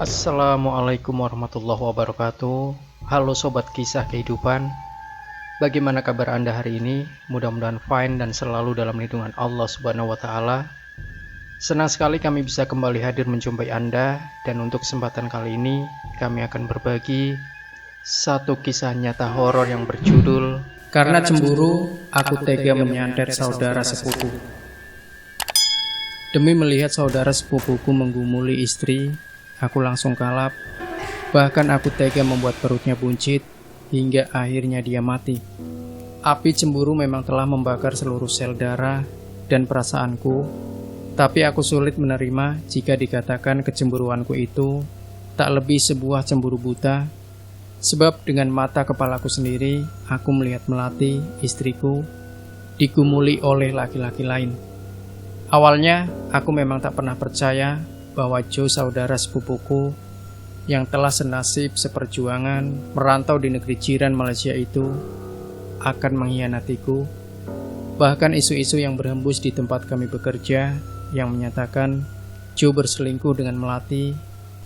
Assalamualaikum warahmatullahi wabarakatuh. Halo sobat kisah kehidupan. Bagaimana kabar Anda hari ini? Mudah-mudahan fine dan selalu dalam lindungan Allah Subhanahu wa taala. Senang sekali kami bisa kembali hadir menjumpai Anda, dan untuk kesempatan kali ini kami akan berbagi satu kisah nyata horor yang berjudul Karena cemburu, aku tega menyantet saudara sepupu. Demi melihat saudara sepupuku menggumuli istri, aku langsung kalap. Bahkan aku tega membuat perutnya buncit, hingga akhirnya dia mati. Api cemburu memang telah membakar seluruh sel darah dan perasaanku, tapi aku sulit menerima jika dikatakan kecemburuanku itu tak lebih sebuah cemburu buta. Sebab dengan mata kepalaku sendiri, aku melihat Melati, istriku, digumuli oleh laki-laki lain. Awalnya, aku memang tak pernah percaya bahwa Joe, saudara sepupuku, yang telah senasib seperjuangan merantau di negeri jiran Malaysia itu, akan mengkhianatiku. Bahkan isu-isu yang berhembus di tempat kami bekerja, yang menyatakan Joe berselingkuh dengan Melati,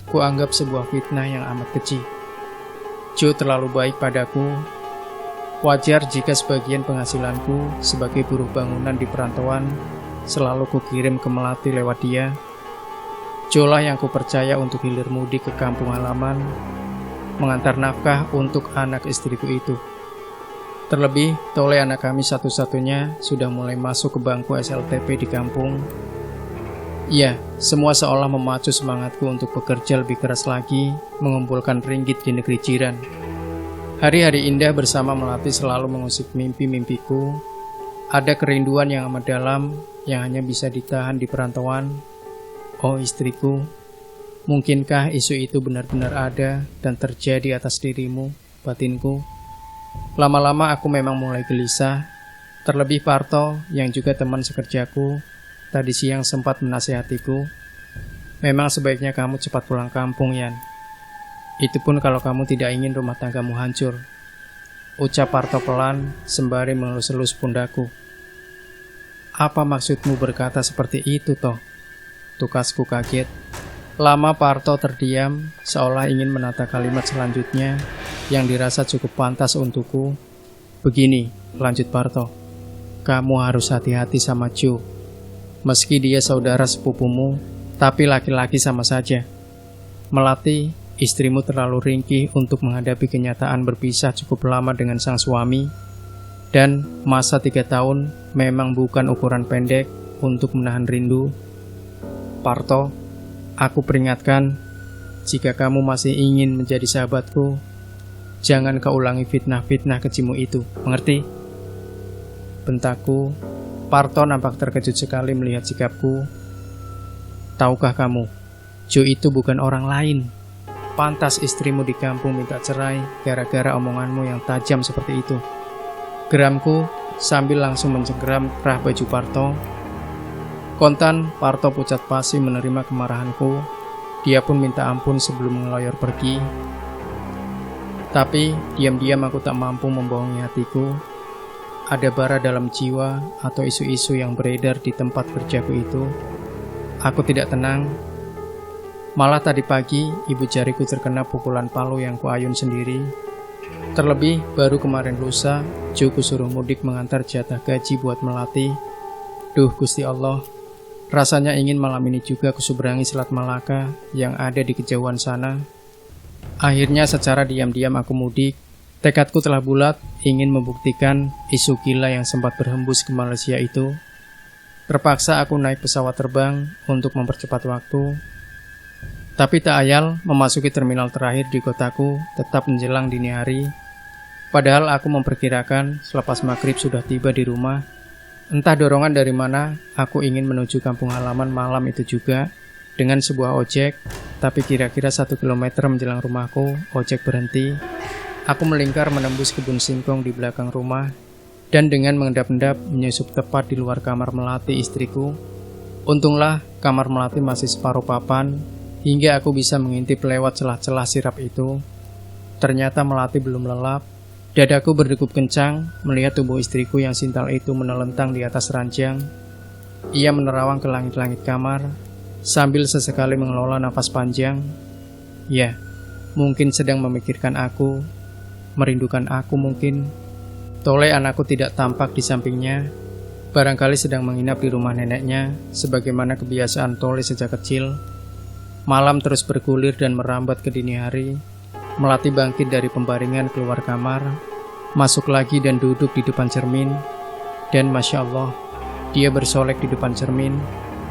kuanggap sebuah fitnah yang amat keji. Joe terlalu baik padaku. Wajar jika sebagian penghasilanku sebagai buruh bangunan di perantauan selalu kukirim ke Melati lewat dia. Joe lah yang kupercaya untuk hilir mudik ke kampung halaman, mengantar nafkah untuk anak istriku itu. Terlebih, Tole anak kami satu-satunya sudah mulai masuk ke bangku SLTP di kampung. Ya, semua seolah memacu semangatku untuk bekerja lebih keras lagi, mengumpulkan ringgit di negeri jiran. Hari-hari indah bersama Melati selalu mengusik mimpi-mimpiku. Ada kerinduan yang amat dalam, yang hanya bisa ditahan di perantauan. Oh istriku, mungkinkah isu itu benar-benar ada dan terjadi atas dirimu, batinku? Lama-lama aku memang mulai gelisah. Terlebih Parto, yang juga teman sekerjaku, tadi siang sempat menasihatiku, memang sebaiknya kamu cepat pulang kampung, Yan. Itu pun kalau kamu tidak ingin rumah tanggamu hancur, ucap Parto pelan sembari mengelus-elus pundakku. Apa maksudmu berkata seperti itu, toh? Tukasku kaget. Lama Parto terdiam, seolah ingin menata kalimat selanjutnya yang dirasa cukup pantas untukku. Begini, lanjut Parto. Kamu harus hati-hati sama Joe. Meski dia saudara sepupumu, tapi laki-laki sama saja. Melati, istrimu terlalu ringkih untuk menghadapi kenyataan berpisah cukup lama dengan sang suami. Dan masa 3 tahun memang bukan ukuran pendek untuk menahan rindu. Parto, aku peringatkan, jika kamu masih ingin menjadi sahabatku, jangan kau ulangi fitnah-fitnah kejimu itu, mengerti? Bentakku. Parto nampak terkejut sekali melihat sikapku. Tahukah kamu, Joe itu bukan orang lain. Pantas istrimu di kampung minta cerai gara-gara omonganmu yang tajam seperti itu. Geramku sambil langsung mencengkeram kerah baju Parto. Kontan, Parto pucat pasi menerima kemarahanku. Dia pun minta ampun sebelum mengeloyor pergi. Tapi diam-diam aku tak mampu membohongi hatiku. Ada bara dalam jiwa atau isu-isu yang beredar di tempat kerjaku itu. Aku tidak tenang. Malah tadi pagi, ibu jariku terkena pukulan palu yang kuayun sendiri. Terlebih, baru kemarin lusa, Joe kusuruh mudik mengantar jatah gaji buat Melati. Duh Gusti Allah, rasanya ingin malam ini juga kuseberangi Selat Malaka yang ada di kejauhan sana. Akhirnya secara diam-diam aku mudik. Tekadku telah bulat, ingin membuktikan isu gila yang sempat berhembus ke Malaysia itu. Terpaksa aku naik pesawat terbang untuk mempercepat waktu. Tapi tak ayal, memasuki terminal terakhir di kotaku tetap menjelang dini hari. Padahal aku memperkirakan selepas maghrib sudah tiba di rumah. Entah dorongan dari mana, aku ingin menuju kampung halaman malam itu juga dengan sebuah ojek. Tapi kira-kira 1 kilometer menjelang rumahku, ojek berhenti. Aku melingkar menembus kebun singkong di belakang rumah, dan dengan mengendap-endap menyusup tepat di luar kamar Melati istriku. Untunglah kamar Melati masih separuh papan, hingga aku bisa mengintip lewat celah-celah sirap itu. Ternyata Melati belum lelap. Dadaku berdegup kencang melihat tubuh istriku yang sintal itu menelentang di atas ranjang. Ia menerawang ke langit-langit kamar, sambil sesekali mengelola nafas panjang. Ya, mungkin sedang memikirkan aku, merindukan aku mungkin. Tole anakku tidak tampak di sampingnya, barangkali sedang menginap di rumah neneknya, sebagaimana kebiasaan Tole sejak kecil. Malam terus bergulir dan merambat ke dini hari. Melati bangkit dari pembaringan keluar kamar, masuk lagi dan duduk di depan cermin. Dan Masya Allah, dia bersolek di depan cermin,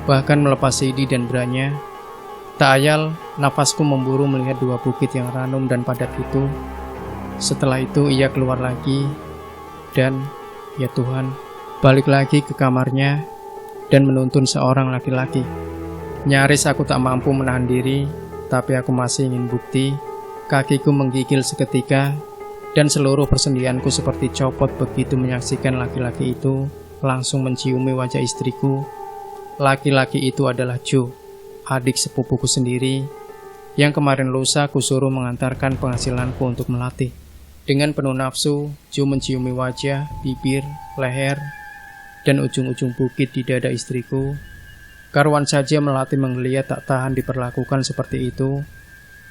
bahkan melepas sidi dan branya. Tak ayal, nafasku memburu melihat dua bukit yang ranum dan padat itu. Setelah itu ia keluar lagi, dan, ya Tuhan, balik lagi ke kamarnya dan menuntun seorang laki-laki. Nyaris aku tak mampu menahan diri, tapi aku masih ingin bukti. Kakiku menggigil seketika, dan seluruh persendianku seperti copot begitu menyaksikan laki-laki itu langsung menciumi wajah istriku. Laki-laki itu adalah Joe, adik sepupuku sendiri, yang kemarin lusa kusuruh mengantarkan penghasilanku untuk melatih. Dengan penuh nafsu, Joe menciumi wajah, bibir, leher, dan ujung-ujung bukit di dada istriku. Karuan saja Melati menggeliat tak tahan diperlakukan seperti itu,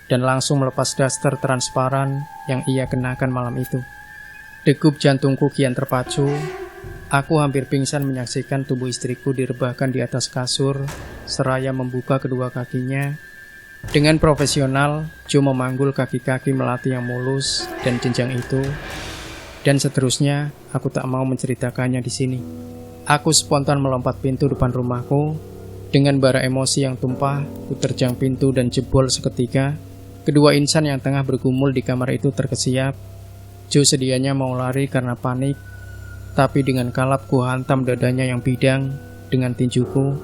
dan langsung melepas daster transparan yang ia kenakan malam itu. Degup jantungku kian terpacu. Aku hampir pingsan menyaksikan tubuh istriku direbahkan di atas kasur, seraya membuka kedua kakinya. Dengan profesional, Joe memanggul kaki-kaki Melati yang mulus dan jenjang itu, dan seterusnya. Aku tak mau menceritakannya di sini. Aku spontan melompat pintu depan rumahku. Dengan bara emosi yang tumpah, ku terjang pintu dan jebol seketika. Kedua insan yang tengah bergumul di kamar itu terkesiap. Joe sedianya mau lari karena panik, tapi dengan kalap ku hantam dadanya yang bidang dengan tinjuku.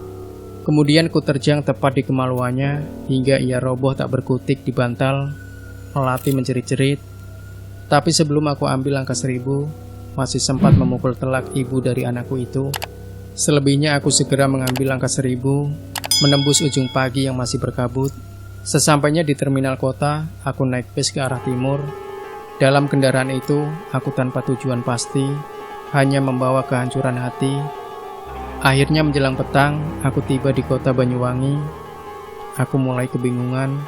Kemudian ku terjang tepat di kemaluannya hingga ia roboh tak berkutik di bantal. Melati menjerit-jerit. Tapi sebelum aku ambil angka 1000, masih sempat memukul telak ibu dari anakku itu. Selebihnya aku segera mengambil angka 1000, menembus ujung pagi yang masih berkabut. Sesampainya di terminal kota, aku naik bis ke arah timur. Dalam kendaraan itu, aku tanpa tujuan pasti, hanya membawa kehancuran hati. Akhirnya menjelang petang, aku tiba di kota Banyuwangi. Aku mulai kebingungan.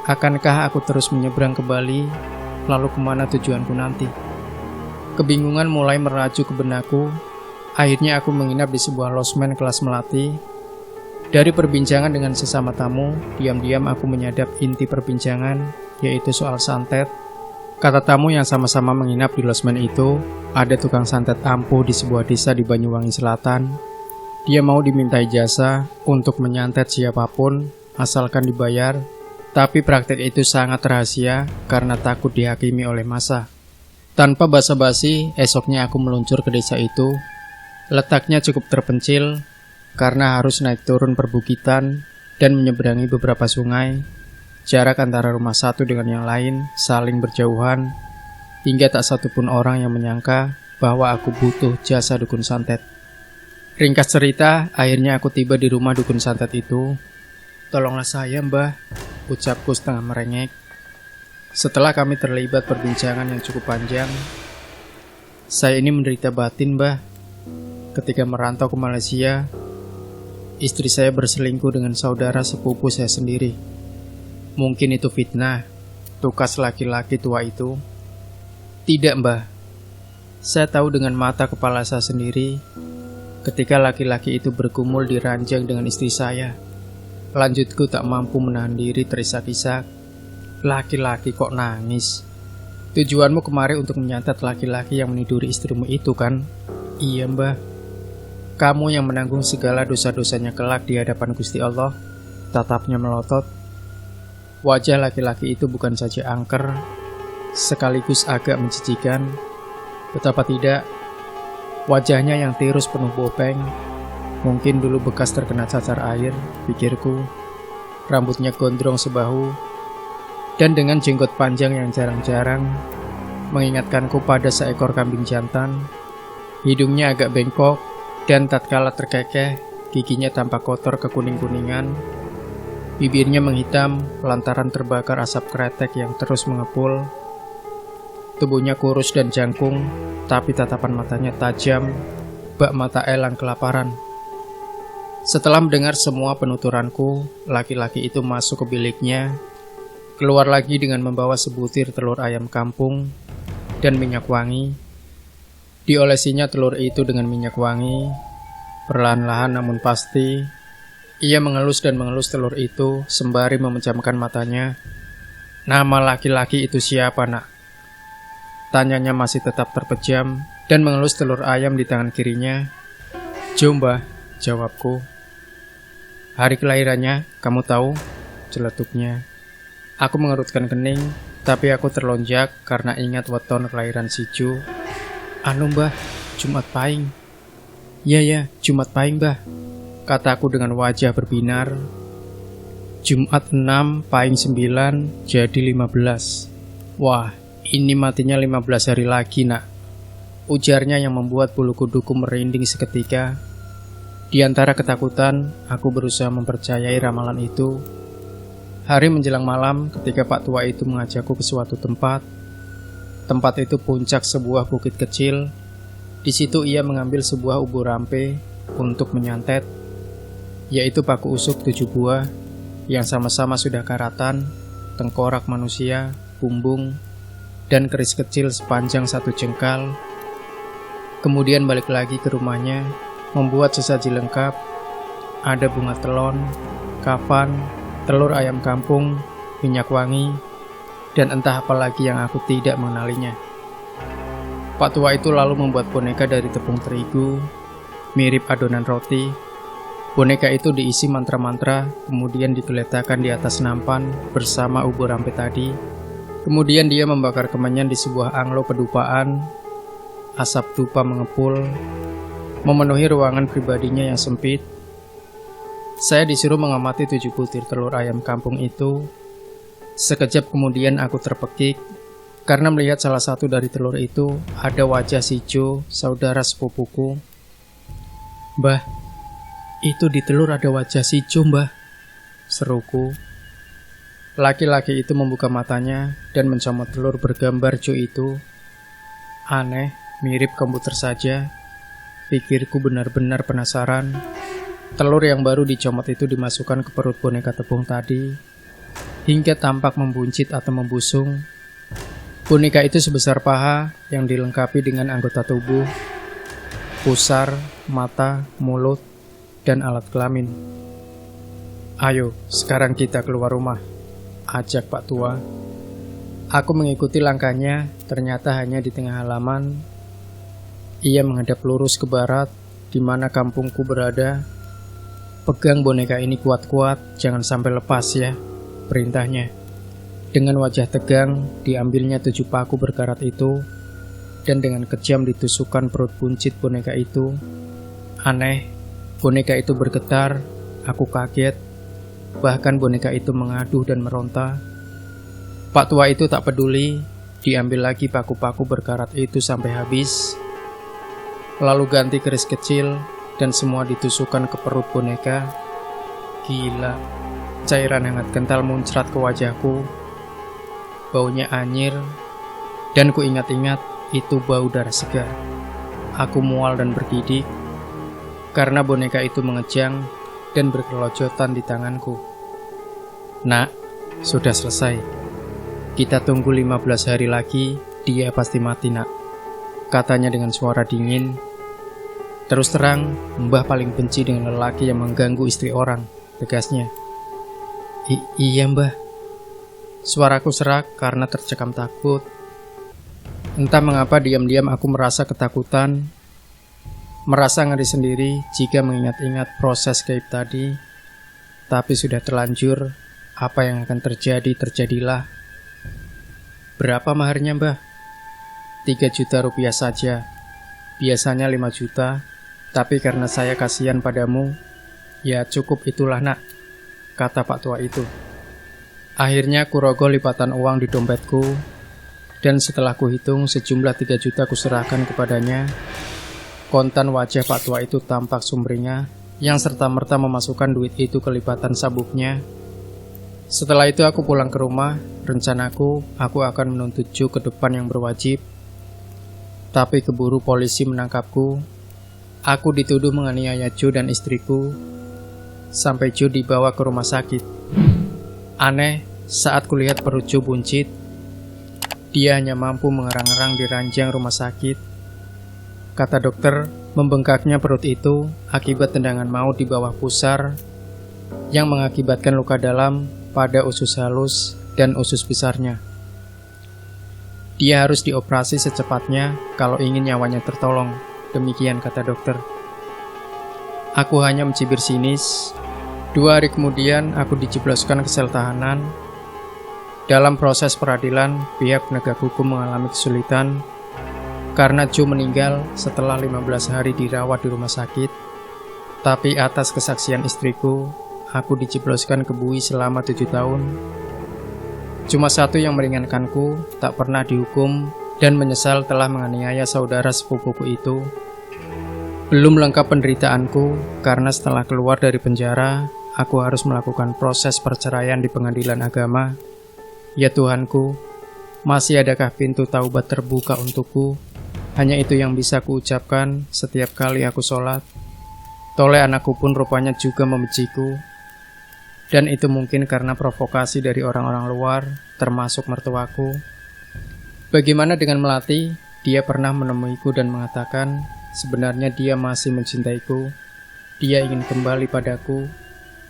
Akankah aku terus menyeberang ke Bali, lalu kemana tujuanku nanti? Kebingungan mulai merajuk ke benakku. Akhirnya aku menginap di sebuah losmen kelas Melati. Dari perbincangan dengan sesama tamu, diam-diam aku menyadap inti perbincangan, yaitu soal santet. Kata tamu yang sama-sama menginap di losmen itu, ada tukang santet ampuh di sebuah desa di Banyuwangi Selatan. Dia mau dimintai jasa untuk menyantet siapapun, asalkan dibayar. Tapi praktek itu sangat rahasia karena takut dihakimi oleh massa. Tanpa basa-basi, esoknya aku meluncur ke desa itu. Letaknya cukup terpencil, karena harus naik turun perbukitan dan menyeberangi beberapa sungai. Jarak antara rumah satu dengan yang lain saling berjauhan, hingga tak satupun orang yang menyangka bahwa aku butuh jasa dukun santet. Ringkas cerita, akhirnya aku tiba di rumah dukun santet itu. "Tolonglah saya, Mbah," ucapku setengah merengek. Setelah kami terlibat perbincangan yang cukup panjang, "Saya ini menderita batin, Mbah. Ketika merantau ke Malaysia, istri saya berselingkuh dengan saudara sepupu saya sendiri. Mungkin itu fitnah," tukas laki-laki tua itu. "Tidak, Mbah. Saya tahu dengan mata kepala saya sendiri ketika laki-laki itu bergumul di ranjang dengan istri saya." Lanjutku tak mampu menahan diri terisak-isak. "Laki-laki kok nangis? Tujuanmu kemari untuk menyantet laki-laki yang meniduri istrimu itu kan?" "Iya, Mbah. Kamu yang menanggung segala dosa-dosanya kelak di hadapan Gusti Allah," tatapnya melotot. Wajah laki-laki itu bukan saja angker, sekaligus agak menjijikan. Betapa tidak, wajahnya yang tirus penuh bopeng. Mungkin dulu bekas terkena cacar air, pikirku. Rambutnya gondrong sebahu, dan dengan jenggot panjang yang jarang-jarang, mengingatkanku pada seekor kambing jantan. Hidungnya agak bengkok, dan tatkala terkekeh, giginya tampak kotor kekuning-kuningan. Bibirnya menghitam lantaran terbakar asap kretek yang terus mengepul. Tubuhnya kurus dan jangkung, tapi tatapan matanya tajam, bak mata elang kelaparan. Setelah mendengar semua penuturanku, laki-laki itu masuk ke biliknya. keluar lagi dengan membawa sebutir telur ayam kampung dan minyak wangi. Diolesinya telur itu dengan minyak wangi, perlahan-lahan namun pasti. Ia mengelus dan mengelus telur itu sembari memejamkan matanya. Nama laki-laki itu siapa, nak? Tanyanya masih tetap terpejam dan mengelus telur ayam di tangan kirinya. Jomba, jawabku. Hari kelahirannya, kamu tahu? Celetuknya. Aku mengerutkan kening, tapi aku terlonjak karena ingat weton kelahiran si Jo. Anu mbah, Jumat Pahing. Ya, Jumat Pahing mbah, kataku dengan wajah berbinar. Jumat 6, Pahing 9, jadi 15. Wah, ini matinya 15 hari lagi, nak. Ujarnya yang membuat bulu kuduku merinding seketika. Di antara ketakutan, aku berusaha mempercayai ramalan itu. Hari menjelang malam ketika Pak Tua itu mengajakku ke suatu tempat. Tempat itu puncak sebuah bukit kecil. Di situ ia mengambil sebuah ubur rampe untuk menyantet, yaitu paku usuk 7 buah yang sama-sama sudah karatan, tengkorak manusia, bumbung, dan keris kecil sepanjang 1 jengkal. Kemudian balik lagi ke rumahnya, membuat sesaji lengkap. Ada bunga telon, kafan, telur ayam kampung, minyak wangi, dan entah apa lagi yang aku tidak mengenalinya. Pak Tua itu lalu membuat boneka dari tepung terigu, mirip adonan roti. Boneka itu diisi mantra-mantra, kemudian digeletakkan di atas nampan bersama ubur rampe tadi. Kemudian dia membakar kemenyan di sebuah anglo pedupaan. Asap dupa mengepul, memenuhi ruangan pribadinya yang sempit. Saya disuruh mengamati 7 butir telur ayam kampung itu. Sekejap kemudian aku terpekik, karena melihat salah satu dari telur itu ada wajah si Jo, saudara sepupuku. Mbah, itu di telur ada wajah si Jo, mbah, seruku. Laki-laki itu membuka matanya dan mencomot telur bergambar Jo itu. Aneh, mirip komputer saja. Pikirku benar-benar penasaran. Telur yang baru dicomot itu dimasukkan ke perut boneka tepung tadi, hingga tampak membuncit atau membusung. Boneka itu sebesar paha yang dilengkapi dengan anggota tubuh, pusar, mata, mulut, dan alat kelamin. Ayo, sekarang kita keluar rumah, ajak Pak Tua. Aku mengikuti langkahnya, ternyata hanya di tengah halaman. Ia menghadap lurus ke barat, di mana kampungku berada. Pegang boneka ini kuat-kuat, jangan sampai lepas ya, perintahnya. Dengan wajah tegang, diambilnya 7 paku berkarat itu, dan dengan kejam ditusukkan perut buncit boneka itu. Aneh, boneka itu bergetar, aku kaget, bahkan boneka itu mengaduh dan meronta. Pak Tua itu tak peduli, diambil lagi paku-paku berkarat itu sampai habis, lalu ganti keris kecil, dan semua ditusukkan ke perut boneka. Gila, cairan hangat kental muncrat ke wajahku. Baunya anyir, dan ku ingat-ingat itu bau darah segar. Aku mual dan bergidik, karena boneka itu mengejang dan berkelojotan di tanganku. Nak, sudah selesai. Kita tunggu 15 hari lagi, dia pasti mati, nak, katanya dengan suara dingin. Terus terang, Mbah paling benci dengan lelaki yang mengganggu istri orang, tegasnya. Iya mbah. Suaraku serak karena tercekam takut. Entah mengapa diam-diam aku merasa ketakutan, merasa ngeri sendiri jika mengingat-ingat proses gaib tadi. Tapi sudah terlanjur, apa yang akan terjadi, terjadilah. Berapa maharnya mbah? 3 juta rupiah saja. Biasanya 5 juta. Tapi karena saya kasihan padamu, ya cukup itulah nak, kata Pak Tua itu. Akhirnya kurogoh lipatan uang di dompetku, dan setelah kuhitung sejumlah 3 juta kuserahkan kepadanya. Kontan wajah Pak Tua itu tampak sumringah, yang serta-merta memasukkan duit itu ke lipatan sabuknya. Setelah itu aku pulang ke rumah, rencanaku aku akan menuntut Jo ke depan yang berwajib. Tapi keburu polisi menangkapku. Aku dituduh menganiaya Jo dan istriku, sampai Jo dibawa ke rumah sakit. Aneh, saat kulihat perut Jo buncit. Dia hanya mampu mengerang-erang di ranjang rumah sakit. Kata dokter, membengkaknya perut itu akibat tendangan maut di bawah pusar yang mengakibatkan luka dalam pada usus halus dan usus besarnya. Dia harus dioperasi secepatnya kalau ingin nyawanya tertolong, demikian kata dokter. Aku hanya mencibir sinis. 2 hari kemudian aku dijebloskan ke sel tahanan. Dalam proses peradilan, pihak penegak hukum mengalami kesulitan karena Jo meninggal setelah 15 hari dirawat di rumah sakit. Tapi atas kesaksian istriku, aku dijebloskan ke bui selama 7 tahun. Cuma satu yang meringankanku, tak pernah dihukum dan menyesal telah menganiaya saudara sepupuku itu. Belum lengkap penderitaanku karena setelah keluar dari penjara, aku harus melakukan proses perceraian di pengadilan agama. Ya Tuhanku, masih adakah pintu taubat terbuka untukku? Hanya itu yang bisa kuucapkan setiap kali aku sholat. Tole anakku pun rupanya juga membenciku. Dan itu mungkin karena provokasi dari orang-orang luar, termasuk mertuaku. Bagaimana dengan Melati? Dia pernah menemuiku dan mengatakan, sebenarnya dia masih mencintaiku. Dia ingin kembali padaku.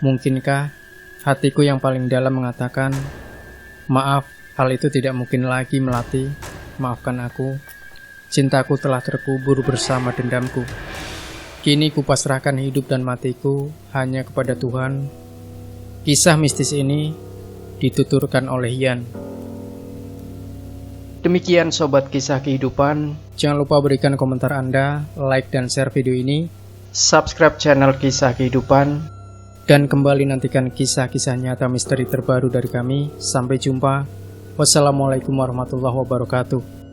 Mungkinkah? Hatiku yang paling dalam mengatakan, maaf, hal itu tidak mungkin lagi Melati. Maafkan aku. Cintaku telah terkubur bersama dendamku. Kini kupasrahkan hidup dan matiku hanya kepada Tuhan. Kisah mistis ini dituturkan oleh Ian. Demikian sobat kisah kehidupan. Jangan lupa berikan komentar Anda, like dan share video ini, Subscribe channel kisah kehidupan. dan kembali nantikan kisah-kisah nyata misteri terbaru dari kami. Sampai jumpa. Wassalamualaikum warahmatullahi wabarakatuh.